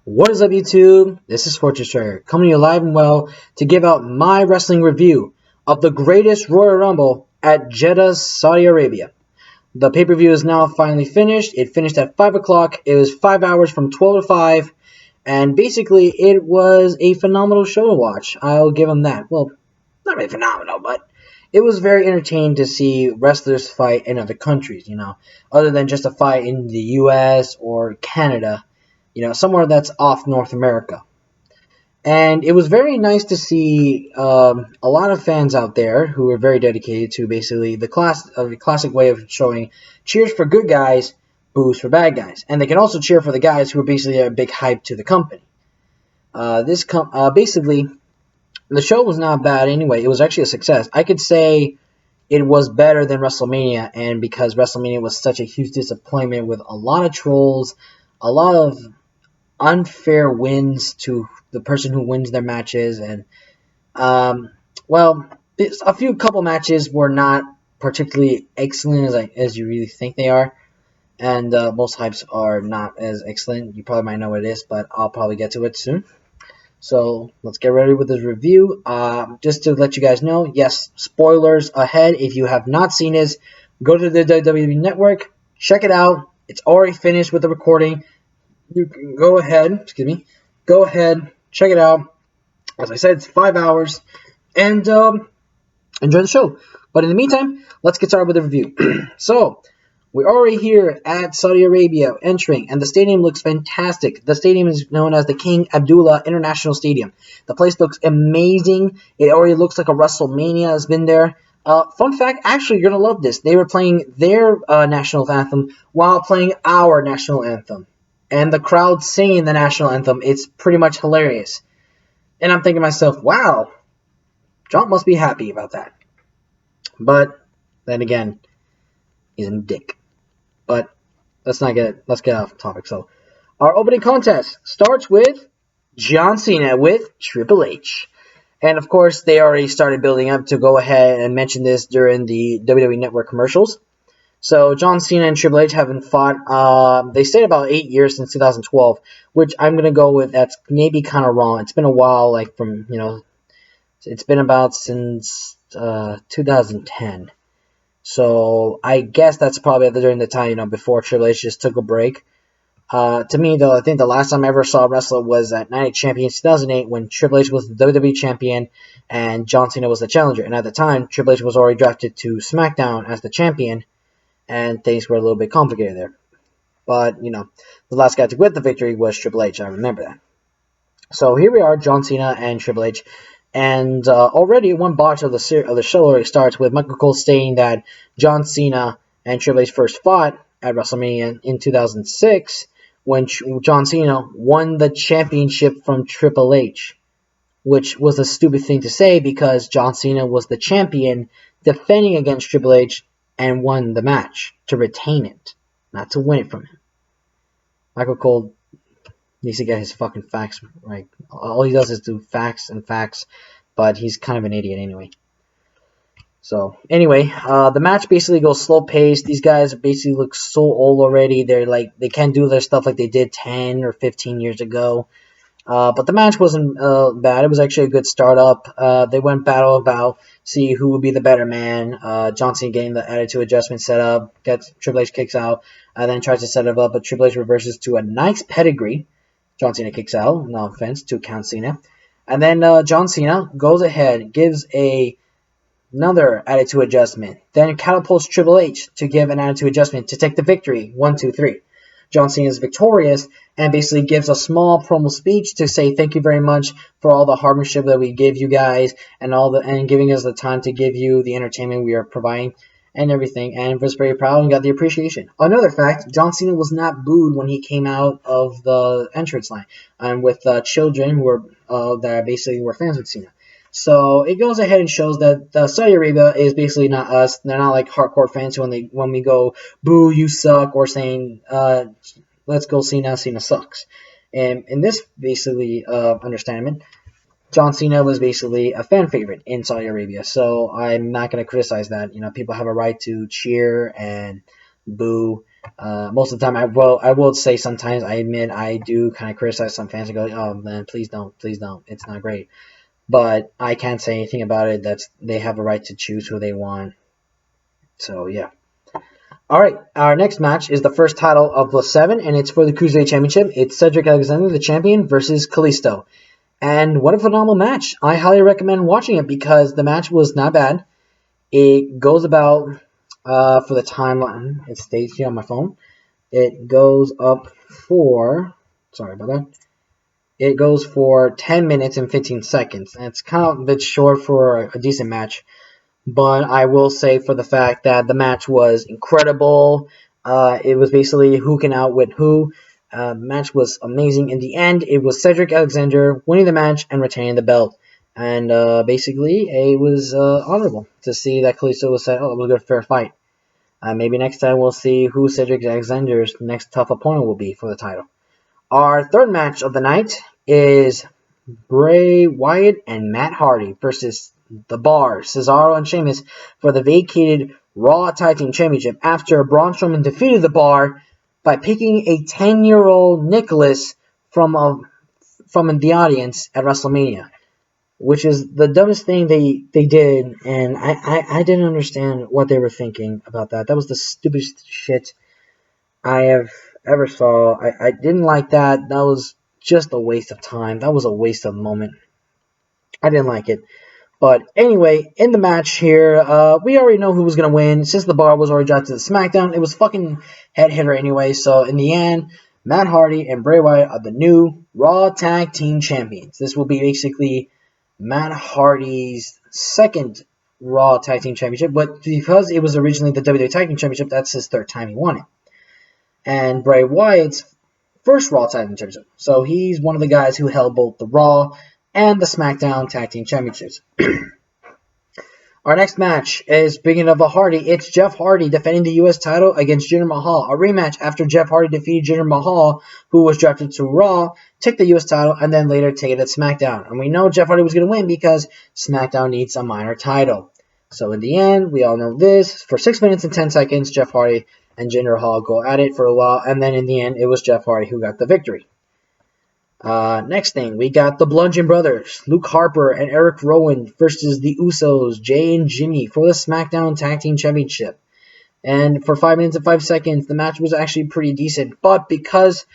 What is up, YouTube? This is Fortress Trader coming to you live and well to give out my wrestling review of the greatest Royal Rumble at Jeddah, Saudi Arabia. The pay-per-view is now finally finished. It finished at 5 o'clock. It was 5 hours from 12 to 5. And basically, it was a phenomenal show to watch. I'll give them that. Well, not really phenomenal, but it was very entertaining to see wrestlers fight in other countries, other than just a fight in the US or Canada, somewhere that's off North America. And it was very nice to see a lot of fans out there who were very dedicated to basically the classic way of showing cheers for good guys, boos for bad guys. And they can also cheer for the guys who are basically a big hype to the company. Basically, the show was not bad anyway. It was actually a success. I could say it was better than WrestleMania, and because WrestleMania was such a huge disappointment with a lot of trolls, a lot of unfair wins to the person who wins their matches, and a couple matches were not particularly excellent as you really think they are, and most hypes are not as excellent. You probably might know what it is, but I'll probably get to it soon. So let's get ready with this review. Just to let you guys know, yes, spoilers ahead. If you have not seen this, go to the WWE Network, check it out. It's already finished with the recording. You can go ahead, check it out. As I said, it's 5 hours, and enjoy the show. But in the meantime, let's get started with the review. So, we're already here at Saudi Arabia, entering, and the stadium looks fantastic. The stadium is known as the King Abdullah International Stadium. The place looks amazing. It already looks like a WrestleMania has been there. Fun fact, actually, you're going to love this. They were playing their national anthem while playing our national anthem. And the crowd singing the national anthem, it's pretty much hilarious. And I'm thinking to myself, wow, John must be happy about that. But then again, he's a dick. But let's get off topic. So, our opening contest starts with John Cena with Triple H. And of course, they already started building up to go ahead and mention this during the WWE Network commercials. So, John Cena and Triple H haven't fought, they said about 8 years since 2012, which I'm going to go with that's maybe kind of wrong. It's been a while, it's been about since 2010. So, I guess that's probably during the time, before Triple H just took a break. To me, though, I think the last time I ever saw a wrestler was at Night of Champions 2008 when Triple H was the WWE Champion and John Cena was the challenger. And at the time, Triple H was already drafted to SmackDown as the champion, and things were a little bit complicated there. But, the last guy to get the victory was Triple H. I remember that. So here we are, John Cena and Triple H. And already one botch of the show already starts with Michael Cole stating that John Cena and Triple H first fought at WrestleMania in 2006 when John Cena won the championship from Triple H, which was a stupid thing to say because John Cena was the champion defending against Triple H and won the match to retain it, not to win it from him. Michael Cole needs to get his fucking facts right. All he does is do facts, but he's kind of an idiot anyway. So, anyway, the match basically goes slow paced. These guys basically look so old already. They can't do their stuff like they did 10 or 15 years ago. But the match wasn't bad. It was actually a good startup. They went battle about, see who would be the better man. John Cena getting the attitude adjustment set up, gets Triple H kicks out, and then tries to set it up, but Triple H reverses to a nice pedigree. John Cena kicks out, no offense, 2 count Cena. And then John Cena goes ahead, gives another attitude adjustment, then catapults Triple H to give an attitude adjustment to take the victory. 1, 2, 3. John Cena is victorious and basically gives a small promo speech to say thank you very much for all the hardship that we gave you guys and giving us the time to give you the entertainment we are providing and everything, and was very proud and got the appreciation. Another fact, John Cena was not booed when he came out of the entrance line, and with children who were that basically were fans of Cena. So it goes ahead and shows that Saudi Arabia is basically not us. They're not like hardcore fans when we go, boo, you suck, or saying, let's go Cena, Cena sucks. And in this basically understanding, John Cena was basically a fan favorite in Saudi Arabia. So I'm not going to criticize that. People have a right to cheer and boo Most of the time, I will say sometimes I admit I do kind of criticize some fans and go, oh man, please don't, it's not great. But I can't say anything about it. They have a right to choose who they want. So yeah. All right, our next match is the first title of the 7, and it's for the Cruiserweight Championship. It's Cedric Alexander, the champion, versus Kalisto. And what a phenomenal match. I highly recommend watching it because the match was not bad. It goes about, for the timeline, it states here on my phone, it goes up for, sorry about that, it goes for 10 minutes and 15 seconds. And it's kind of a bit short for a decent match. But I will say for the fact that the match was incredible. It was basically who can outwit who. The match was amazing. In the end, it was Cedric Alexander winning the match and retaining the belt. And basically, it was honorable to see that Kalisto was said, oh, it was a good fair fight. Maybe next time we'll see who Cedric Alexander's next tough opponent will be for the title. Our third match of the night is Bray Wyatt and Matt Hardy versus The Bar, Cesaro and Sheamus for the vacated Raw Tag Team Championship after Braun Strowman defeated The Bar by picking a 10-year-old Nicholas from the audience at WrestleMania, which is the dumbest thing they did, and I didn't understand what they were thinking about that. That was the stupidest shit I have ever saw. I didn't like that. That was just a waste of time. That was a waste of moment. I didn't like it. But anyway, in the match here, we already know who was going to win. Since the Bar was already dropped to the SmackDown, it was fucking head hitter anyway. So in the end, Matt Hardy and Bray Wyatt are the new Raw Tag Team Champions. This will be basically Matt Hardy's second Raw Tag Team Championship. But because it was originally the WWE Tag Team Championship, that's his third time he won it. And Bray Wyatt's first Raw Tag Team Championship. So he's one of the guys who held both the Raw and the SmackDown Tag Team Championships. Our next match is, speaking of a Hardy, it's Jeff Hardy defending the U.S. title against Jinder Mahal. A rematch after Jeff Hardy defeated Jinder Mahal, who was drafted to Raw, took the U.S. title, and then later take it at SmackDown. And we know Jeff Hardy was going to win because SmackDown needs a minor title. So in the end, we all know this. For 6 minutes and 10 seconds, Jeff Hardy and Jinder Mahal go at it for a while, and then in the end, it was Jeff Hardy who got the victory. Next thing, we got the Bludgeon Brothers, Luke Harper and Eric Rowan versus the Usos, Jay and Jimmy, for the SmackDown Tag Team Championship. And for 5 minutes and 5 seconds, the match was actually pretty decent. But because,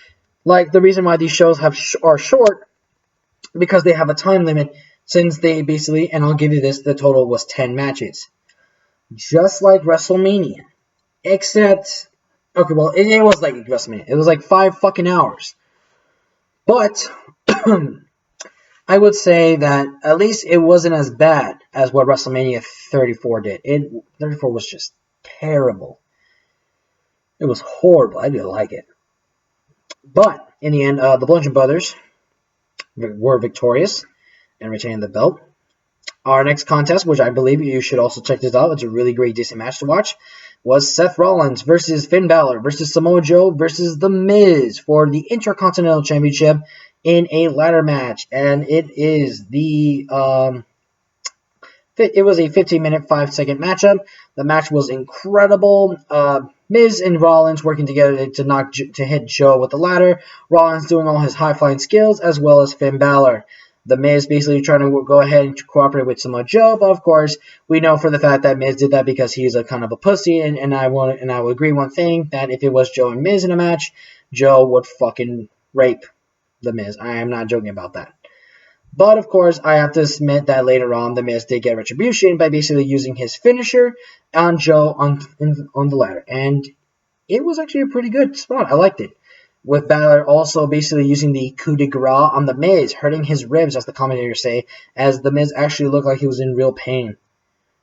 the reason why these shows are short, because they have a time limit, since they basically, and I'll give you this, the total was 10 matches. Just like WrestleMania. Except, okay, well, it was like WrestleMania. It was like 5 fucking hours. But I would say that at least it wasn't as bad as what WrestleMania 34 did. 34 was just terrible. It was horrible. I didn't like it. But in the end, the Bludgeon Brothers were victorious and retained the belt. Our next contest, which I believe you should also check this out, it's a really great, decent match to watch, was Seth Rollins versus Finn Balor versus Samoa Joe versus The Miz for the Intercontinental Championship in a ladder match. And it is it was a 15-minute, 5-second matchup. The match was incredible. Miz and Rollins working together to hit Joe with the ladder. Rollins doing all his high-flying skills, as well as Finn Balor. The Miz basically trying to go ahead and cooperate with Samoa Joe, but of course, we know for the fact that Miz did that because he's a kind of a pussy, and I will agree one thing, that if it was Joe and Miz in a match, Joe would fucking rape The Miz. I am not joking about that. But of course, I have to admit that later on, The Miz did get retribution by basically using his finisher on Joe on the ladder, and it was actually a pretty good spot. I liked it. With Balor also basically using the coup de grace on The Miz, hurting his ribs, as the commentators say, as The Miz actually looked like he was in real pain.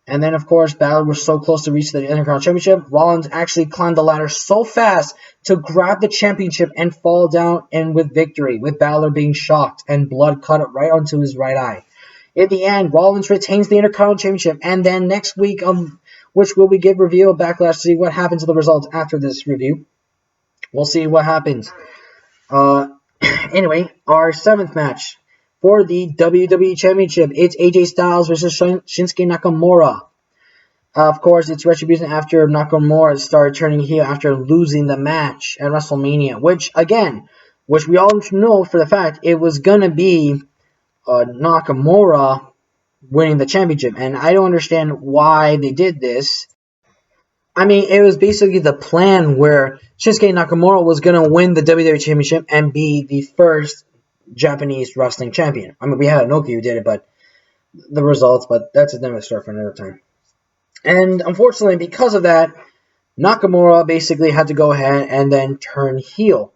And then, of course, Balor was so close to reach the Intercontinental Championship, Rollins actually climbed the ladder so fast to grab the championship and fall down and with victory, with Balor being shocked and blood cut right onto his right eye. In the end, Rollins retains the Intercontinental Championship, and then next week, which will we give review of Backlash to see what happens to the results after this review. We'll see what happens. Anyway, our 7th match for the WWE Championship. It's AJ Styles versus Shinsuke Nakamura. Of course, it's retribution after Nakamura started turning heel after losing the match at WrestleMania, which we all know for the fact it was gonna be Nakamura winning the championship, and I don't understand why they did this. I mean, it was basically the plan where Shinsuke Nakamura was gonna win the WWE Championship and be the first Japanese wrestling champion. I mean, we had Inoki who did it, but the results, but that's another story for another time. And unfortunately, because of that, Nakamura basically had to go ahead and then turn heel,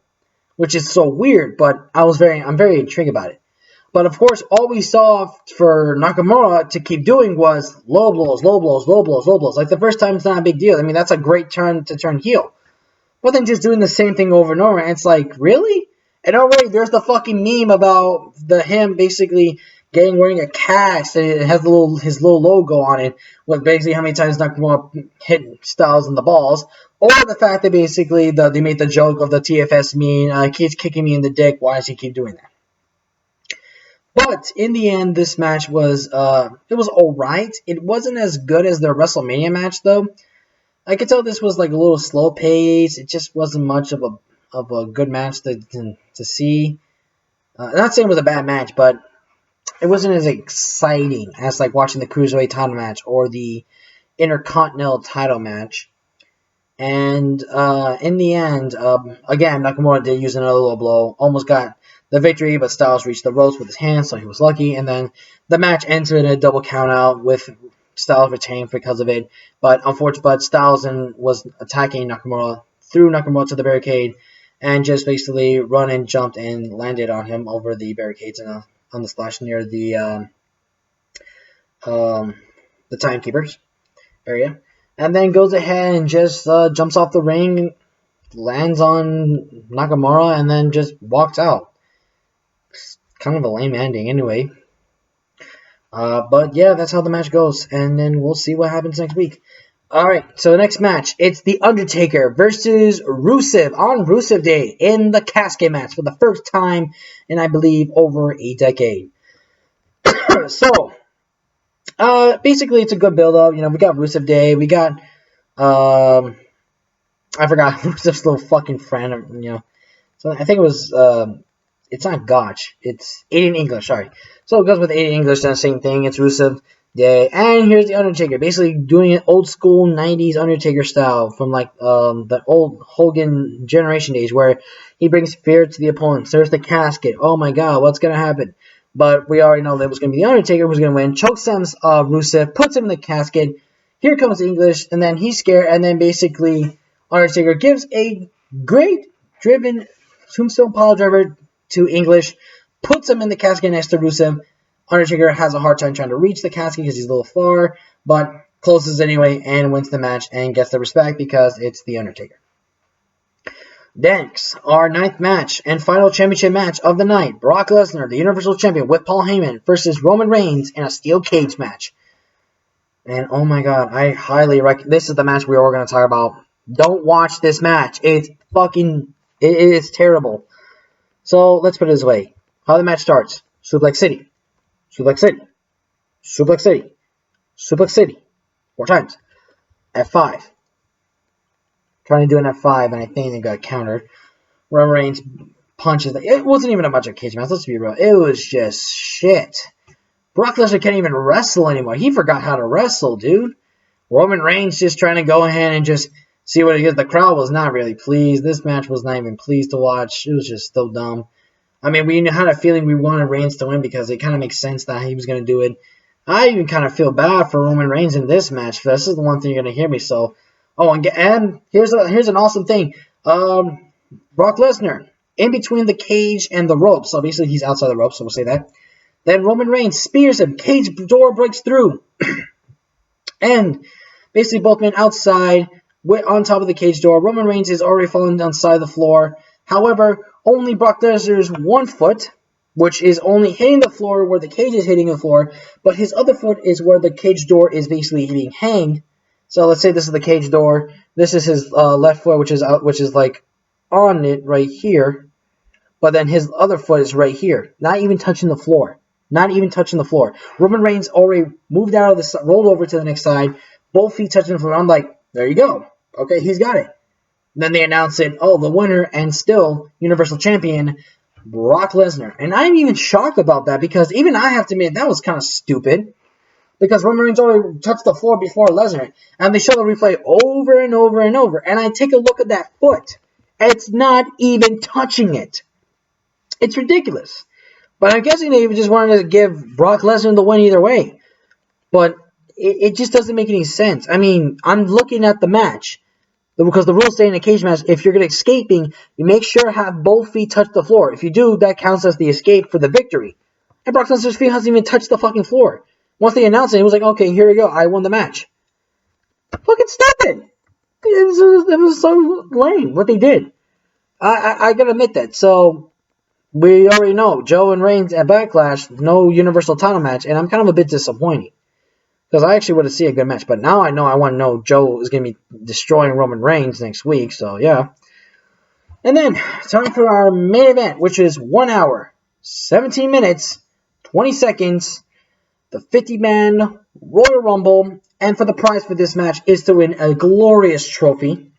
which is so weird. But I'm very intrigued about it. But of course, all we saw for Nakamura to keep doing was low blows, low blows, low blows, low blows. Like the first time, it's not a big deal. I mean, that's a great turn to turn heel. But then just doing the same thing over and over, and it's like, really? And already there's the fucking meme about him basically wearing a cast, and it has his little logo on it, with basically how many times Nakamura hit Styles in the balls, or the fact that basically they made the joke of the TFS meme, keeps kicking me in the dick. Why does he keep doing that? But in the end, this match was it was alright. It wasn't as good as the WrestleMania match though. I could tell this was like a little slow pace. It just wasn't much of a good match to see. Not saying it was a bad match, but it wasn't as exciting as like watching the Cruiserweight title match or the Intercontinental title match. And in the end, again, Nakamura did use another low blow. Almost got the victory, but Styles reached the ropes with his hands, so he was lucky. And then the match ended in a double countout with Styles retained because of it. But unfortunately, Styles was attacking Nakamura, threw Nakamura to the barricade, and just basically run and jumped and landed on him over the barricades on the splash near the timekeepers area. And then goes ahead and just jumps off the ring, lands on Nakamura, and then just walks out. It's kind of a lame ending anyway. But yeah, that's how the match goes. And then we'll see what happens next week. Alright, so the next match, it's The Undertaker versus Rusev on Rusev Day in the casket match for the first time in, I believe, over a decade. So, basically, it's a good build-up. You know, we got Rusev Day. We got, I forgot Rusev's little fucking friend. You know, so I think it was, it's not Gotch. It's Aiden English. Sorry. So it goes with Aiden English. Then the same thing. It's Rusev Day, and here's the Undertaker, basically doing it old school '90s Undertaker style from like the old Hogan generation days, where he brings fear to the opponent. There's the casket. Oh my God, what's gonna happen? But we already know that it was going to be The Undertaker who's going to win. Chokeslams Rusev, puts him in the casket. Here comes English, and then he's scared, and then basically Undertaker gives a great driven tombstone piledriver to English, puts him in the casket next to Rusev. Undertaker has a hard time trying to reach the casket because he's a little far, but closes anyway and wins the match and gets the respect because it's The Undertaker. Next, our ninth match and final championship match of the night. Brock Lesnar, the Universal Champion with Paul Heyman versus Roman Reigns in a steel cage match. And oh my God, I highly recommend. This is the match we are going to talk about. Don't watch this match. It's fucking, it is terrible. So let's put it this way. How the match starts. Suplex City. Suplex City. Suplex City. Suplex City. 4 times. F5. Trying to do an F5, and I think they got countered. Roman Reigns punches. It wasn't even a bunch of cage matches, let's be real. It was just shit. Brock Lesnar can't even wrestle anymore. He forgot how to wrestle, dude. Roman Reigns just trying to go ahead and just see what it is. The crowd was not really pleased. This match was not even pleased to watch. It was just so dumb. I mean, we had a feeling we wanted Reigns to win because it kind of makes sense that he was going to do it. I even kind of feel bad for Roman Reigns in this match. This is the one thing you're going to hear me, so... Oh, and here's an awesome thing. Brock Lesnar, in between the cage and the ropes. So basically he's outside the ropes, so we'll say that. Then Roman Reigns spears him. Cage door breaks through. And basically both men outside, on top of the cage door. Roman Reigns is already falling down the side of the floor. However, only Brock Lesnar's one foot, which is only hitting the floor where the cage is hitting the floor, but his other foot is where the cage door is basically being hanged. So let's say this is the cage door. This is his left foot, which is like on it right here. But then his other foot is right here, not even touching the floor. Not even touching the floor. Roman Reigns already moved out of the, rolled over to the next side, both feet touching the floor. I'm like, there you go. Okay, he's got it. Then they announce it, the winner and still Universal Champion, Brock Lesnar. And I'm even shocked about that because even I have to admit that was kind of stupid. Because Roman Reigns already touched the floor before Lesnar. And they show the replay over and over and over. And I take a look at that foot. It's not even touching it. It's ridiculous. But I'm guessing they just wanted to give Brock Lesnar the win either way. But it just doesn't make any sense. I mean, I'm looking at the match. Because the rules say in a cage match, if you're going to escaping, you make sure to have both feet touch the floor. If you do, that counts as the escape for the victory. And Brock Lesnar's feet hasn't even touched the fucking floor. Once they announced it, it was like, okay, here we go. I won the match. Fucking stop it! It was so lame what they did. I gotta admit that. So, we already know, Joe and Reigns at Backlash, no Universal title match, and I'm kind of a bit disappointed. Because I actually would have seen a good match. But now I want to know Joe is going to be destroying Roman Reigns next week. So, yeah. And then, time for our main event, which is 1 hour, 17 minutes, 20 seconds, the 50-man Royal Rumble. And for the prize for this match is to win a glorious trophy.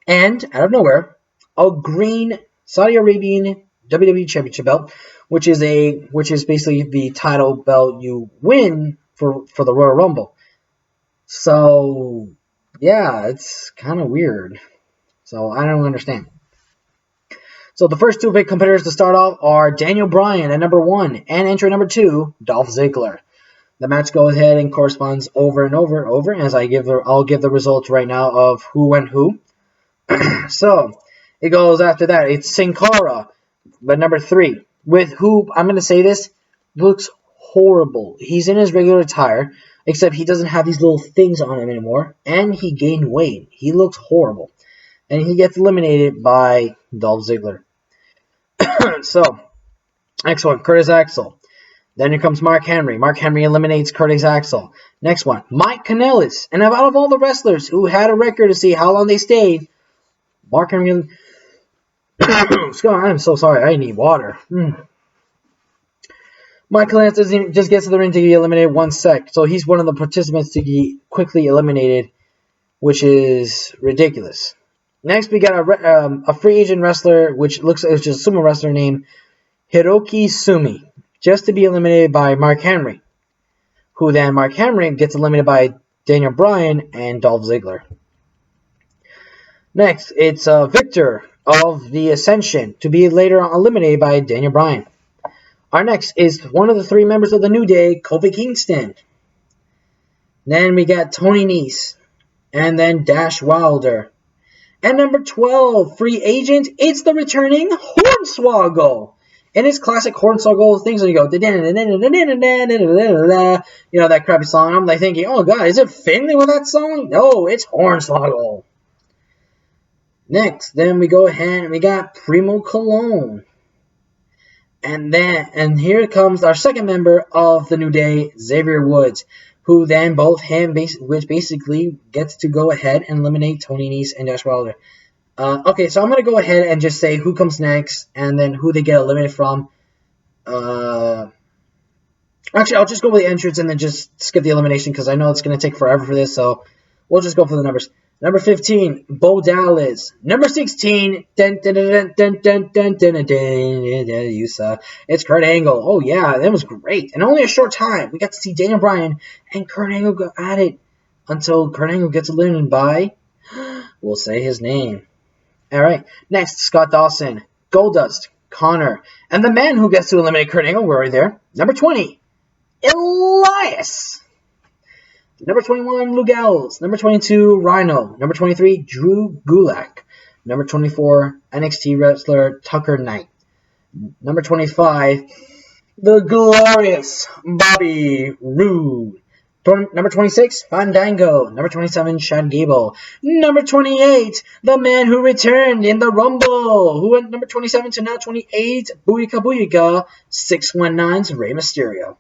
And, out of nowhere, a green Saudi Arabian WWE Championship belt, which is basically the title belt you win for the Royal Rumble. So, yeah, it's kind of weird. So, I don't understand. So, the first two big competitors to start off are Daniel Bryan at number 1 and entry number 2, Dolph Ziggler. The match goes ahead and corresponds over and over as I'll give the results right now of who went who. So, it goes after that. It's Sin Cara, but number 3, with who, I'm going to say this, looks horrible. He's in his regular attire, except he doesn't have these little things on him anymore, and he gained weight. He looks horrible. And he gets eliminated by Dolph Ziggler. So, next one, Curtis Axel. Then here comes Mark Henry. Mark Henry eliminates Curtis Axel. Next one, Mike Kanellis. And out of all the wrestlers who had a record to see how long they stayed, Mark Henry... I'm so sorry, I need water. Michael Lance just gets to the ring to be eliminated 1 sec. So he's one of the participants to be quickly eliminated, which is ridiculous. Next, we got a free agent wrestler, which is a sumo wrestler named Hiroki Sumi, just to be eliminated by Mark Henry, who then Mark Henry gets eliminated by Daniel Bryan and Dolph Ziggler. Next, it's Victor of the Ascension, to be later on eliminated by Daniel Bryan. Our next is one of the 3 members of the New Day, Kofi Kingston. Then we got Tony Nese. And then Dash Wilder. And number 12, free agent, it's the returning Hornswoggle. In his classic Hornswoggle things, when you go, you know, that crappy song. I'm like thinking, oh god, is it Finley with that song? No, it's Hornswoggle. Next, then we go ahead and we got Primo Colon. And here comes our second member of the New Day, Xavier Woods, who then which basically gets to go ahead and eliminate Tony Nese and Dash Wilder. Okay, so I'm going to go ahead and just say who comes next and then who they get eliminated from. Actually, I'll just go with the entrance and then just skip the elimination because I know it's going to take forever for this, so we'll just go for the numbers. Number 15, Bo Dallas. Number 16, it's Kurt Angle. Oh, yeah, that was great. And only a short time. We got to see Daniel Bryan and Kurt Angle go at it until Kurt Angle gets eliminated by, we'll say his name. All right, next, Scott Dawson, Goldust, Connor, and the man who gets to eliminate Kurt Angle, we're right there. Number 20, Elias. Number 21, Lugels. Number 22, Rhino. Number 23, Drew Gulak. Number 24, NXT wrestler Tucker Knight. Number 25, the glorious Bobby Roode. Number 26, Fandango. Number 27, Chad Gable. Number 28, the man who returned in the Rumble, who went number 27 to now 28, Booyaka Booyaka, 619's Rey Mysterio,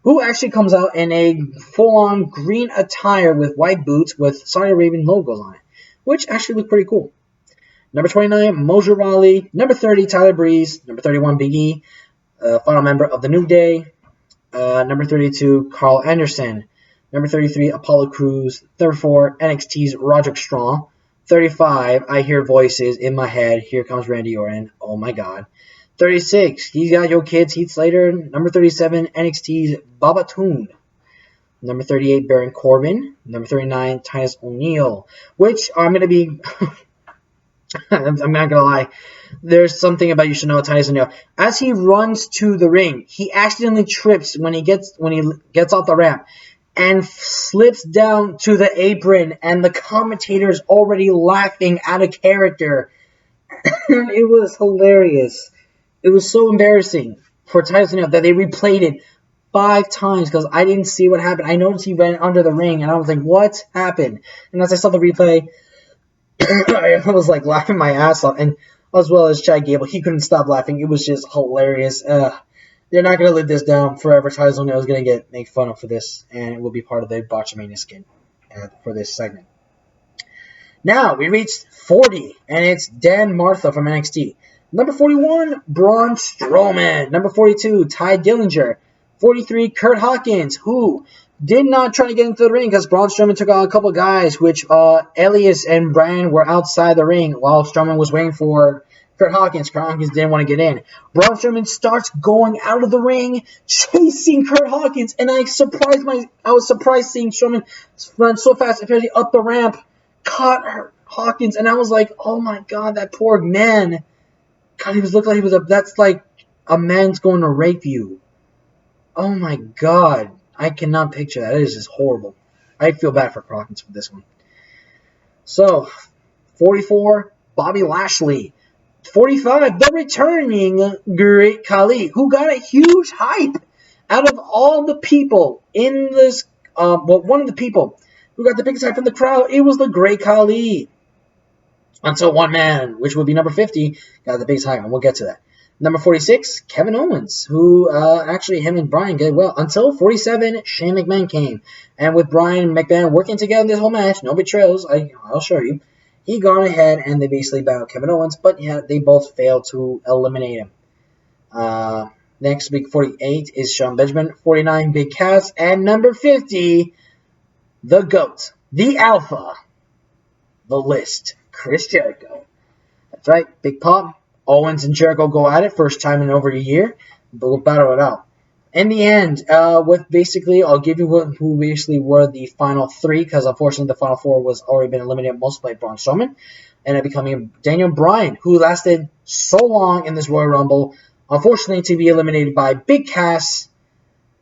who actually comes out in a full-on green attire with white boots with Saudi Arabian logos on it, which actually look pretty cool. Number 29, Mojo Rawley. Number 30, Tyler Breeze. Number 31, Big E, final member of the New Day. Number 32, Carl Anderson. Number 33, Apollo Crews. 34, NXT's Roderick Strong. 35, I hear voices in my head. Here comes Randy Orton. Oh my god. 36, he's got your kids, Heath Slater. Number 37, NXT's Babatoon. Number 38, Baron Corbin. Number 39, Titus O'Neil. Which I'm going to be... I'm not going to lie. There's something about you should know Titus O'Neil. As he runs to the ring, he accidentally trips when he gets off the ramp and slips down to the apron, and the commentator's already laughing out of character. It was hilarious. It was so embarrassing for Titus O'Neil that they replayed it 5 times because I didn't see what happened. I noticed he went under the ring, and I was like, what happened? And as I saw the replay, I was like laughing my ass off, and as well as Chad Gable, he couldn't stop laughing. It was just hilarious. They're not going to let this down forever. Titus O'Neil is going to get made fun of for this, and it will be part of the Botchamania skin for this segment. Now, we reached 40, and it's Dan Martha from NXT. Number 41, Braun Strowman. Number 42, Ty Dillinger. 43, Kurt Hawkins, who did not try to get into the ring because Braun Strowman took on a couple guys, which Elias and Bryan were outside the ring while Strowman was waiting for Kurt Hawkins. Kurt Hawkins didn't want to get in. Braun Strowman starts going out of the ring, chasing Kurt Hawkins, and I was surprised seeing Strowman run so fast, apparently up the ramp, caught Hawkins, and I was like, oh my god, that poor man. God, he was looking like he was that's like a man's going to rape you. Oh my god. I cannot picture that. It is just horrible. I feel bad for Hawkins for this one. So, 44, Bobby Lashley. 45, the returning Great Khali, who got a huge hype out of all the people in this. One of the people who got the biggest hype from the crowd, it was the Great Khali. Until one man, which would be number 50, got the biggest hype, and we'll get to that. Number 46, Kevin Owens, who actually him and Bryan did well. Until 47, Shane McMahon came. And with Bryan and McMahon working together in this whole match, no betrayals, I'll show you, he gone ahead and they basically battled Kevin Owens, but yeah, they both failed to eliminate him. Next week, 48 is Sean Benjamin, 49, Big Cass, and number 50, the GOAT, the Alpha, the List, Chris Jericho. That's right, Big Pop. Owens and Jericho go at it, first time in over a year, but we'll battle it out. In the end, with basically, I'll give you who basically were the final 3, because unfortunately the final 4 was already been eliminated mostly by Braun Strowman, and it becoming Daniel Bryan, who lasted so long in this Royal Rumble, unfortunately to be eliminated by Big Cass,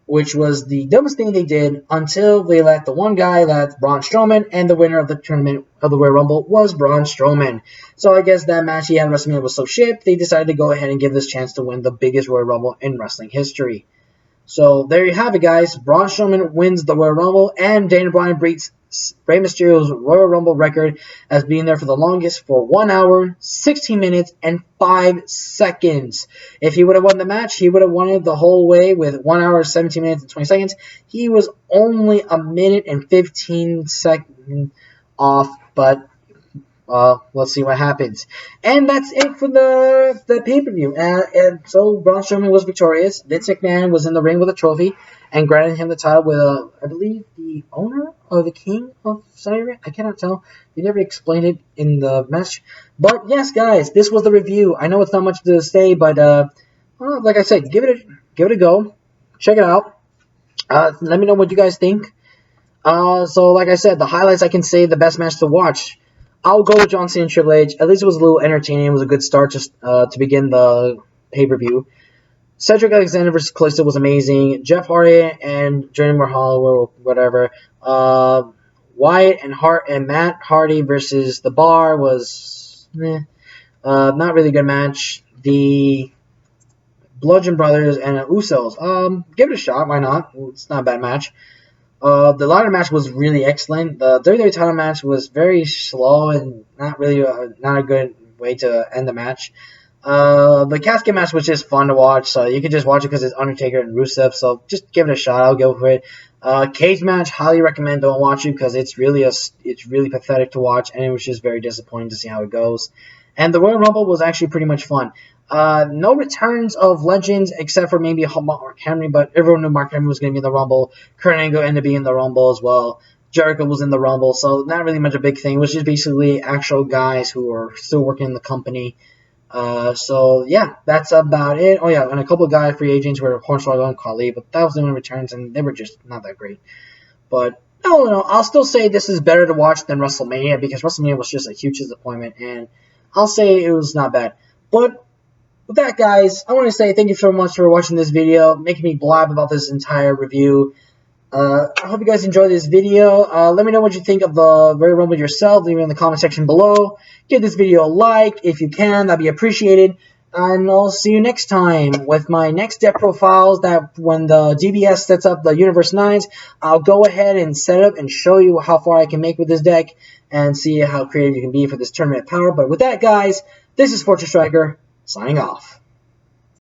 which was the dumbest thing they did until they let the one guy, let Braun Strowman, and the winner of the tournament of the Royal Rumble was Braun Strowman. So I guess that match he had at WrestleMania was so shit, they decided to go ahead and give this chance to win the biggest Royal Rumble in wrestling history. So there you have it, guys. Braun Strowman wins the Royal Rumble, and Daniel Bryan breaks Rey Mysterio's Royal Rumble record as being there for the longest for 1 hour, 16 minutes, and 5 seconds. If he would have won the match, he would have won it the whole way with 1 hour, 17 minutes, and 20 seconds. He was only a minute and 15 seconds off, but let's see what happens. And that's it for the pay-per-view. And so Braun Strowman was victorious. Vince McMahon was in the ring with a trophy and granted him the title with, I believe, the owner or the king of Saudi Arabia. I cannot tell. They never explained it in the match. But yes, guys, this was the review. I know it's not much to say, but like I said, give it a go. Check it out. Let me know what you guys think. So like I said, the highlights I can say the best match to watch. I'll go with John Cena and Triple H. At least it was a little entertaining. It was a good start to begin the pay-per-view. Cedric Alexander versus Kalisto was amazing. Jeff Hardy and Jinder Mahal were whatever. Wyatt and Matt Hardy versus The Bar was not really a good match. The Bludgeon Brothers and Usos. Give it a shot. Why not? It's not a bad match. The ladder match was really excellent. The WWE title match was very slow and not a good way to end the match. The casket match was just fun to watch, so you can just watch it because it's Undertaker and Rusev. So just give it a shot. I'll go for it. Cage match, highly recommend. Don't watch it because it's really pathetic to watch, and it was just very disappointing to see how it goes. And the Royal Rumble was actually pretty much fun. No returns of legends except for maybe Mark Henry, but everyone knew Mark Henry was going to be in the Rumble. Kurt Angle ended up being in the Rumble as well. Jericho was in the Rumble, so not really much a big thing. It was just basically actual guys who are still working in the company. So yeah, that's about it. Oh yeah, and a couple of guy free agents were Hornswoggle and Khali, but that was the only returns, and they were just not that great. But no, I'll still say this is better to watch than WrestleMania because WrestleMania was just a huge disappointment, and I'll say it was not bad. But with that, guys, I want to say thank you so much for watching this video, making me blab about this entire review. I hope you guys enjoyed this video. Let me know what you think of the Royal Rumble yourself. Leave it in the comment section below. Give this video a like if you can. That'd be appreciated. And I'll see you next time with my next deck profiles that when the DBS sets up the Universe 9s, I'll go ahead and set up and show you how far I can make with this deck and see how creative you can be for this tournament power. But with that, guys, this is Fortress Striker, signing off.